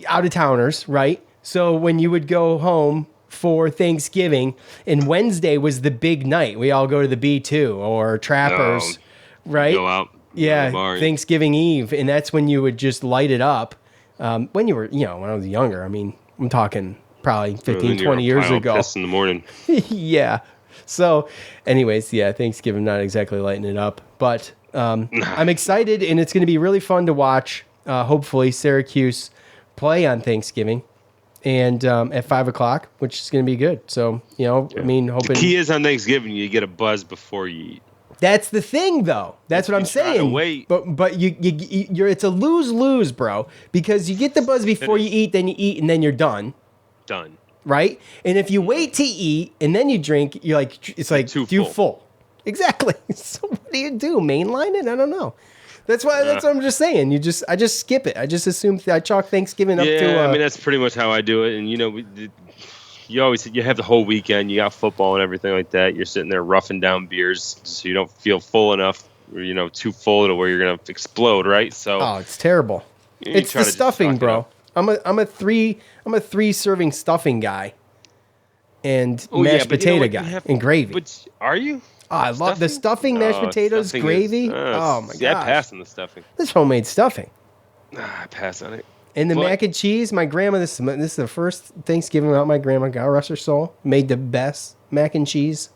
out of towners, right? So when you would go home for Thanksgiving, and Wednesday was the big night. We all go to the B2 or Trappers, right? Go out. Yeah, Thanksgiving Eve, and that's when you would just light it up. When you were, when I was younger, I mean, I'm talking probably 15, 20 years ago. Piss in the morning. Yeah. So, anyways, yeah, Thanksgiving, not exactly lighting it up, but I'm excited, and it's going to be really fun to watch. Hopefully, Syracuse play on Thanksgiving, and at 5 o'clock, which is going to be good. So, I mean, hoping. The key is on Thanksgiving, you get a buzz before you eat. That's the thing, though. That's what I'm saying. Wait. But you're it's a lose-lose, bro, because you get the buzz before you eat, then you eat, and then you're done. Done. Right? And if you wait to eat and then you drink, you're it's too full. Exactly. So what do you do? Mainline it? I don't know. That's what I'm just saying. I just skip it. I just assume I chalk Thanksgiving up to. Yeah, I mean that's pretty much how I do it. And you have the whole weekend. You got football and everything like that. You're sitting there roughing down beers so you don't feel full enough, or too full to where you're gonna explode. Right? So. Oh, it's terrible. It's the stuffing, bro. I'm a 3 serving stuffing guy, and mashed potato guy, and gravy. But are you? Oh, I love the stuffing, mashed potatoes, stuffing gravy. Oh my god! Yeah, I pass on the stuffing. This homemade stuffing. I pass on it. And the mac and cheese. My grandma. This is the first Thanksgiving without my grandma. God rest her soul. Made the best mac and cheese,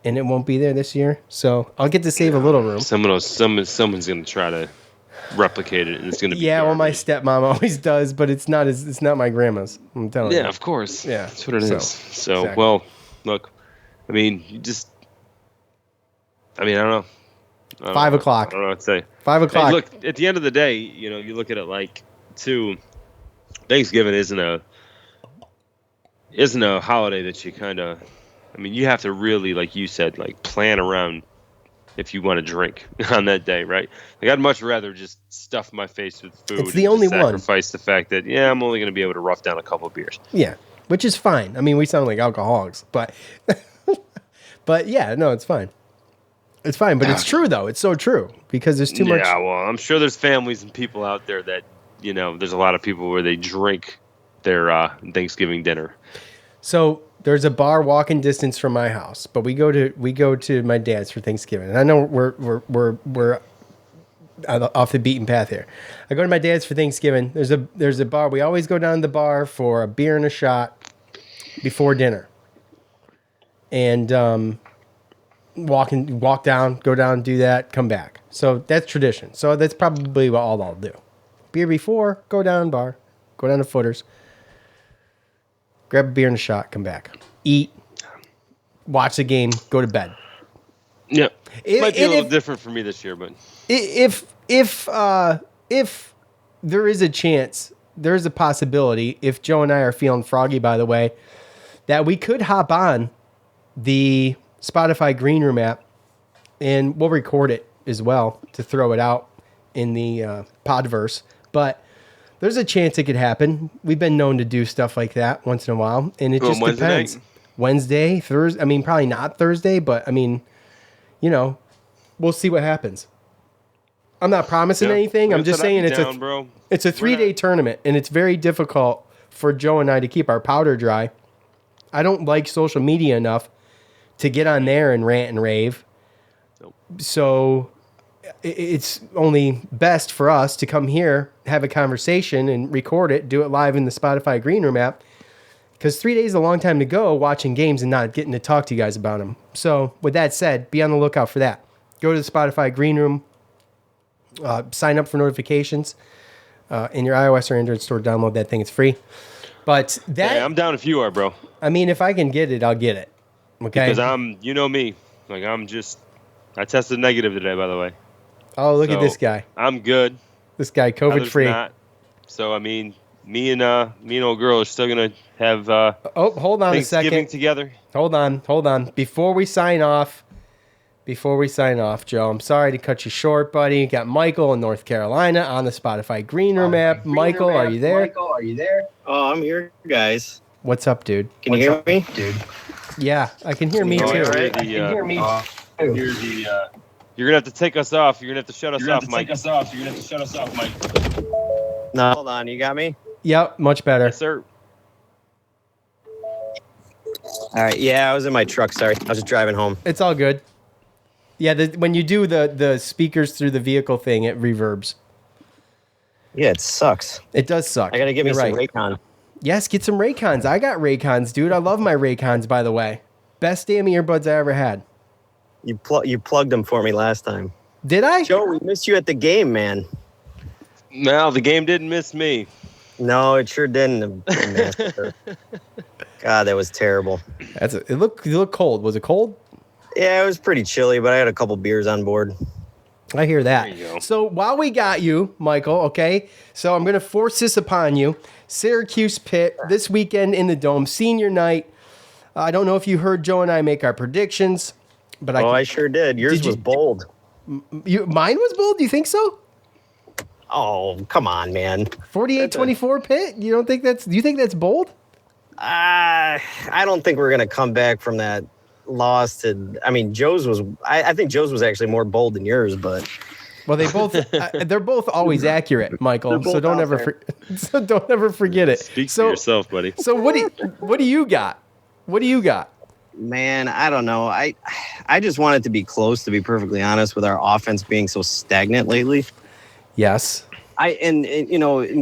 and it won't be there this year. So I'll get to save a little room. Someone's gonna try to replicate it, and it's gonna be well, my stepmom always does, but it's not my grandma's. I'm telling you. Yeah, of course. Yeah, that's what it is. So exactly. Well, look, I mean, I don't know. 5 o'clock. I don't know what to say. 5 o'clock. Hey, look, at the end of the day, you look at it Thanksgiving isn't a holiday that you kind of. I mean, you have to really, like you said, plan around. If you want to drink on that day, right? I'd much rather just stuff my face with food. It's the only one. Sacrifice the fact that I'm only going to be able to rough down a couple of beers. Yeah, which is fine. I mean, we sound like alcoholics, but yeah, no, it's fine. It's fine, but it's true though. It's so true because there's too much. Yeah, well, I'm sure there's families and people out there that there's a lot of people where they drink their Thanksgiving dinner. So. There's a bar walking distance from my house, but we go to my dad's for Thanksgiving. And I know we're off the beaten path here. I go to my dad's for Thanksgiving. There's a bar. We always go down to the bar for a beer and a shot before dinner. And walk down, go down, do that, come back. So that's tradition. So that's probably what all I'll do. Beer before, go down bar, go down to Footers. Grab a beer and a shot, come back. Eat, watch the game, go to bed. Yeah. It might be a little different for me this year, but if there is a chance, there is a possibility, if Joe and I are feeling froggy, by the way, that we could hop on the Spotify Green Room app, and we'll record it as well to throw it out in the Podverse. But there's a chance it could happen. We've been known to do stuff like that once in a while, and it just depends. Wednesday, Thursday. I mean, probably not Thursday, but I mean, we'll see what happens. I'm not promising anything. I'm just saying it's a 3-day tournament, and it's very difficult for Joe and I to keep our powder dry. I don't like social media enough to get on there and rant and rave. Nope. So it's only best for us to come here, have a conversation, and record it, do it live in the Spotify Green Room app, because 3 days is a long time to go watching games and not getting to talk to you guys about them. So with that said, be on the lookout for that. Go to the Spotify Green Room, sign up for notifications in your iOS or Android store. Download that thing; it's free. But that I'm down if you are, bro. I mean, if I can get it, I'll get it. Okay. Because you know me, like I tested negative today, by the way. Oh, look at this guy. I'm good. This guy, COVID free. Not. So I mean, me and old girl are still gonna have hold on a second. Thanksgiving together. Hold on. Before we sign off, Joe, I'm sorry to cut you short, buddy. You got Michael in North Carolina on the Spotify Green Room app. Michael, are you there? Oh, I'm here, guys. What's up, dude? Can you hear me, dude? Yeah, I can hear me too. I can hear me. You're gonna have to take us off. You're gonna have to shut us off, Mike. No, hold on. You got me? Yep, much better. Yes, sir. All right. Yeah, I was in my truck. Sorry, I was just driving home. It's all good. Yeah, when you do the speakers through the vehicle thing, it reverbs. Yeah, it sucks. It does suck. I gotta get me some right. Raycon. Yes, get some Raycons. I got Raycons, dude. I love my Raycons, by the way. Best damn earbuds I ever had. You plugged them for me last time. Did I? Joe, we missed you at the game, man. No, the game didn't miss me. No, it sure didn't. God, that was terrible. It looked cold. Was it cold? Yeah, it was pretty chilly, but I had a couple beers on board. I hear that. There you go. So while we got you, Michael, okay, so I'm going to force this upon you. Syracuse Pitt this weekend in the Dome, senior night. I don't know if you heard Joe and I make our predictions, but I sure did. Yours was bold. Mine was bold? Do you think so? Oh, come on, man. 48-24 Pitt? Do you think that's bold? I don't think we're going to come back from that loss to, I mean, Joe's was, I think Joe's was actually more bold than yours, but. Well, they're both always accurate, Michael. So don't ever forget it. Speak for yourself, buddy. So what do you got? What do you got? Man, I don't know. I just want it to be close, to be perfectly honest, with our offense being so stagnant lately. Yes. And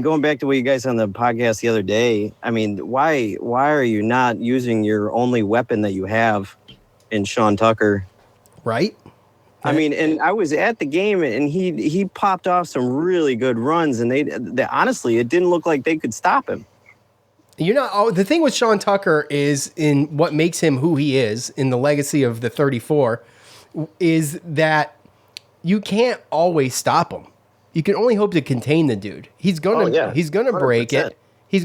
going back to what you guys on the podcast the other day, I mean, why are you not using your only weapon that you have in Sean Tucker? Right. I mean, and I was at the game, and he popped off some really good runs, and they honestly, it didn't look like they could stop him. The thing with Sean Tucker is, in what makes him who he is in the legacy of the 34, is that you can't always stop him. You can only hope to contain the dude. He's gonna break it. He's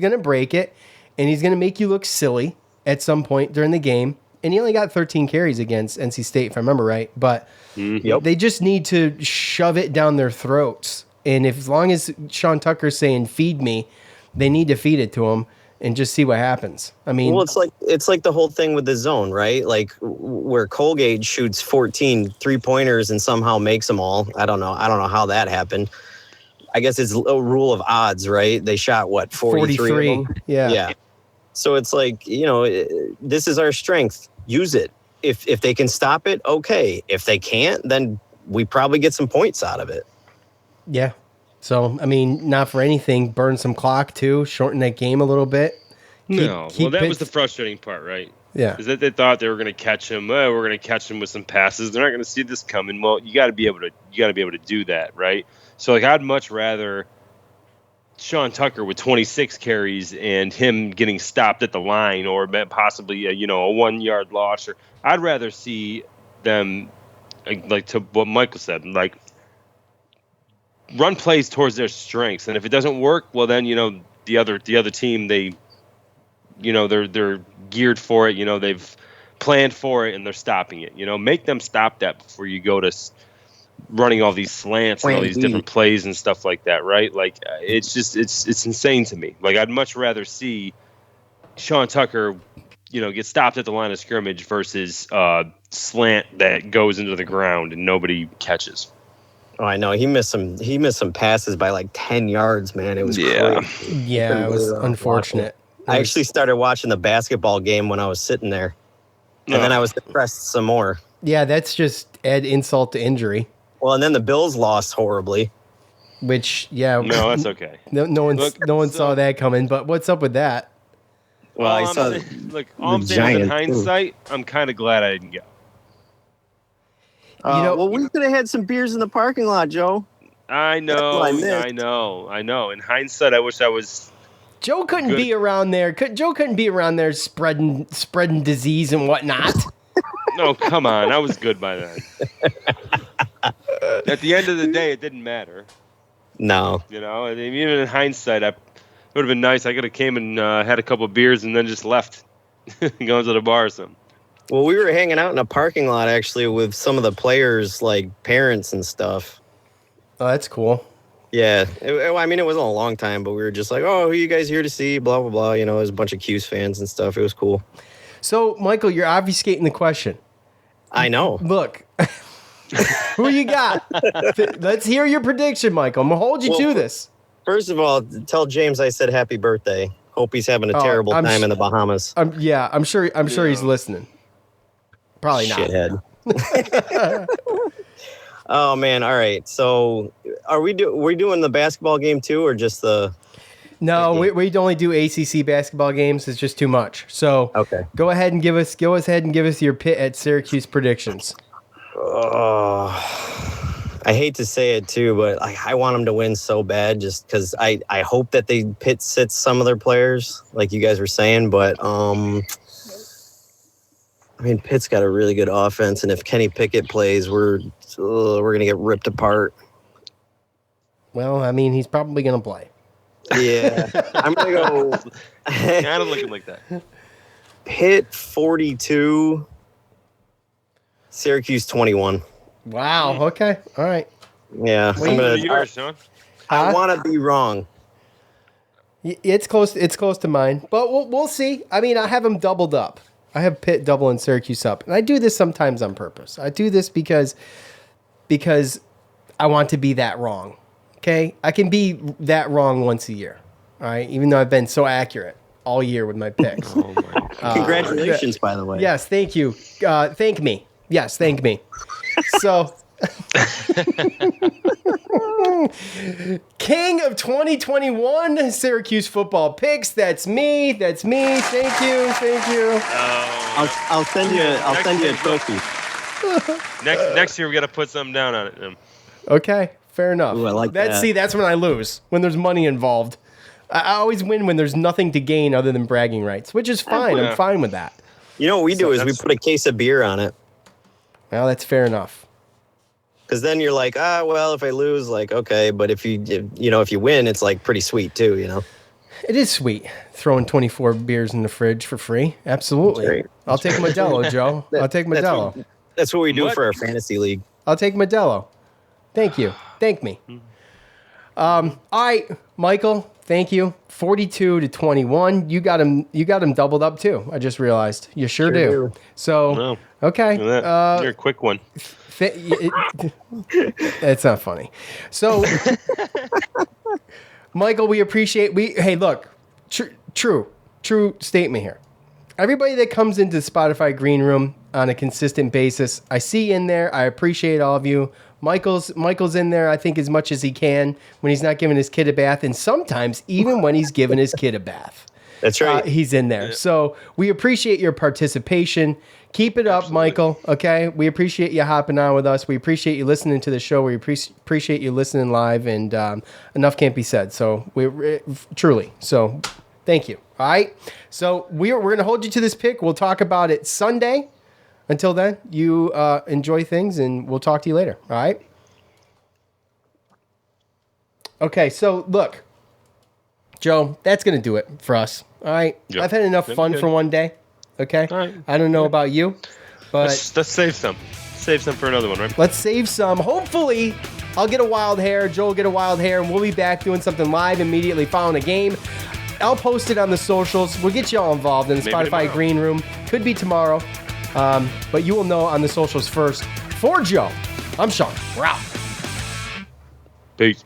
gonna break it, and he's gonna make you look silly at some point during the game. And he only got 13 carries against NC State, if I remember right. But they just need to shove it down their throats. And as long as Sean Tucker's saying "feed me," they need to feed it to him and just see what happens. I mean, well, it's like the whole thing with the zone, right? Like where Colgate shoots 14 3-pointers and somehow makes them all. I don't know how that happened. I guess it's a rule of odds, right? They shot 43 of them? Yeah. So it's like, this is our strength. Use it. If they can stop it, okay. If they can't, then we probably get some points out of it. Yeah. So, I mean, not for anything, burn some clock too, shorten that game a little bit. That was the frustrating part, right? Yeah. Is that they thought they were going to catch him. We're going to catch him with some passes. They're not going to see this coming. Well, you got to be able to do that, right? So, like, I'd much rather Sean Tucker with 26 carries and him getting stopped at the line, or possibly a 1-yard loss. Or I'd rather see them, like to what Michael said, like, run plays towards their strengths, and if it doesn't work, well then the other team, they're geared for it. They've planned for it and they're stopping it. Make them stop that before you go to running all these slants and all these different plays and stuff like that, right? Like, it's insane to me. Like, I'd much rather see Sean Tucker, get stopped at the line of scrimmage versus slant that goes into the ground and nobody catches. Oh, I know. He missed some passes by like 10 yards, man. It was crazy. Yeah, it was unfortunate. I actually started watching the basketball game when I was sitting there. And then I was depressed some more. Yeah, that's just add insult to injury. Well, and then the Bills lost horribly. Which, yeah. No, that's okay. No one saw that coming, but what's up with that? Well, I saw all I'm saying is in hindsight, I'm kind of glad I didn't go. Well, we could have had some beers in the parking lot, Joe. I know. In hindsight, I wish I was. Joe couldn't be around there. Joe couldn't be around there spreading disease and whatnot. No, come on. I was good by then. At the end of the day, it didn't matter. No. Even in hindsight, it would have been nice. I could have came and had a couple of beers and then just left, going to the bar or something. Well, we were hanging out in a parking lot, actually, with some of the players, like parents and stuff. Oh, that's cool. Yeah. It wasn't a long time, but we were just like, oh, who are you guys here to see? Blah, blah, blah. It was a bunch of Cuse fans and stuff. It was cool. So, Michael, you're obfuscating the question. I know. Look. Who you got? Let's hear your prediction, Michael. I'm going to hold you to this. First of all, tell James I said happy birthday. Hope he's having a terrible time in the Bahamas. I'm sure he's listening. Probably not. Shithead. Oh man! All right. So, are we doing the basketball game too, or just the? No, we only do ACC basketball games. It's just too much. So, okay. Go ahead and give us your Pitt at Syracuse predictions. Oh, I hate to say it too, but I want them to win so bad, just because I hope that Pitt sits some of their players, like you guys were saying, but Pitt's got a really good offense, and if Kenny Pickett plays, we're gonna get ripped apart. Well, he's probably gonna play. Yeah, I'm gonna go. Kind of looking like that. Pitt 42, Syracuse 21. Wow. Okay. All right. Yeah, I want to be wrong. It's close. It's close to mine, but we'll see. I have them doubled up. I have Pitt doubling Syracuse up. And I do this sometimes on purpose. I do this because I want to be that wrong. Okay? I can be that wrong once a year. All right? Even though I've been so accurate all year with my picks. Oh my God. Congratulations, by the way. Yes, thank you. Thank me. Yes, thank me. So, King of 2021 Syracuse football picks. That's me. Thank you. I'll send you a trophy. Next year we got to put something down on it. Okay, fair enough. Ooh, I like that. See, that's when I lose, when there's money involved. I always win when there's nothing to gain other than bragging rights, which is fine. I'm fine with that. You know what we do is we put a case of beer on it. Well, that's fair enough. Because then you're like, well, if I lose, like, okay, but if you win, it's like pretty sweet too, It is sweet throwing 24 beers in the fridge for free. Absolutely. I'll take Modelo, Joe. I'll take Modelo. That's what we do for our fantasy league. I'll take Modelo. Thank you. Thank me. All right, Michael. Thank you. 42-21. You got him doubled up too. I just realized. You sure do. So okay. You're a quick one. It's not funny. So, Michael, we appreciate. Hey, look, true statement here. Everybody that comes into the Spotify Green Room on a consistent basis, I see in there. I appreciate all of you. Michael's in there, I think, as much as he can when he's not giving his kid a bath, and sometimes even when he's giving his kid a bath. That's right. He's in there. Yeah. So we appreciate your participation. Keep it up, Michael. Okay, we appreciate you hopping on with us. We appreciate you listening to the show. We appreciate you listening live, and enough can't be said. So we truly. So thank you. All right. So we're going to hold you to this pick. We'll talk about it Sunday. Until then, you enjoy things, and we'll talk to you later. All right? Okay, so look, Joe, that's going to do it for us. All right? Yep. I've had enough fun for one day. Okay? All right. I don't know about you, but Let's save some. Save some for another one, right? let's save some. Hopefully, I'll get a wild hair, Joe will get a wild hair, and we'll be back doing something live immediately following a game. I'll post it on the socials. We'll get you all involved in the Maybe Spotify tomorrow. Green Room. Could be tomorrow, but you will know on the socials first. For Joe, I'm Sean. We're out. Peace.